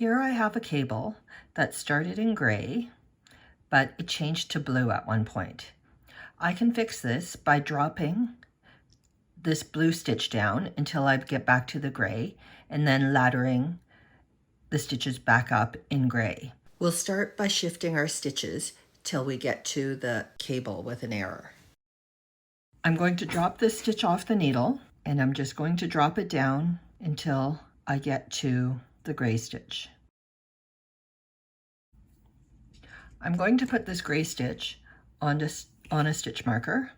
Here I have a cable that started in gray, but it changed to blue at one point. I can fix this by dropping this blue stitch down until I get back to the gray and then laddering the stitches back up in gray. We'll start by shifting our stitches till we get to the cable with an error. I'm going to drop this stitch off the needle and I'm just going to drop it down until I get to the gray stitch. I'm going to put this gray stitch on a stitch marker.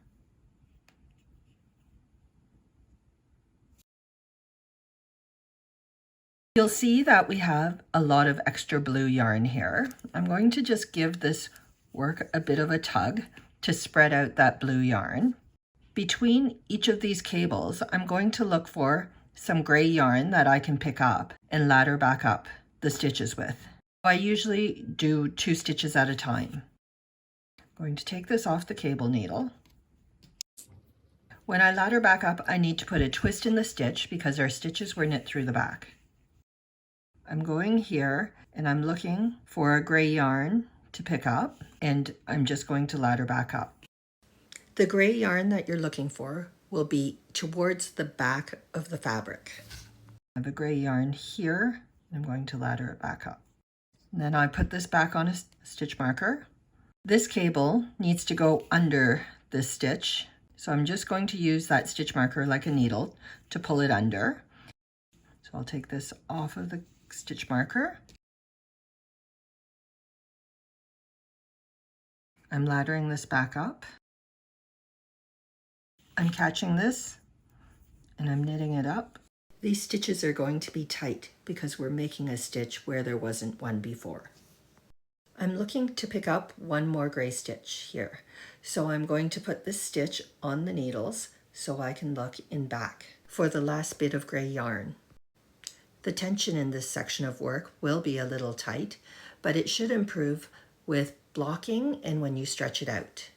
You'll see that we have a lot of extra blue yarn here. I'm going to just give this work a bit of a tug to spread out that blue yarn. Between each of these cables, I'm going to look for some gray yarn that I can pick up and ladder back up the stitches with. I usually do 2 stitches at a time. I'm going to take this off the cable needle. When I ladder back up, I need to put a twist in the stitch because our stitches were knit through the back. I'm going here and I'm looking for a gray yarn to pick up, and I'm just going to ladder back up. The gray yarn that you're looking for will be towards the back of the fabric. I have a gray yarn here. I'm going to ladder it back up. And then I put this back on a stitch marker. This cable needs to go under this stitch, so I'm just going to use that stitch marker like a needle to pull it under. So I'll take this off of the stitch marker. I'm laddering this back up. I'm catching this and I'm knitting it up. These stitches are going to be tight because we're making a stitch where there wasn't one before. I'm looking to pick up one more gray stitch here. So I'm going to put this stitch on the needles so I can look in back for the last bit of gray yarn. The tension in this section of work will be a little tight, but it should improve with blocking and when you stretch it out.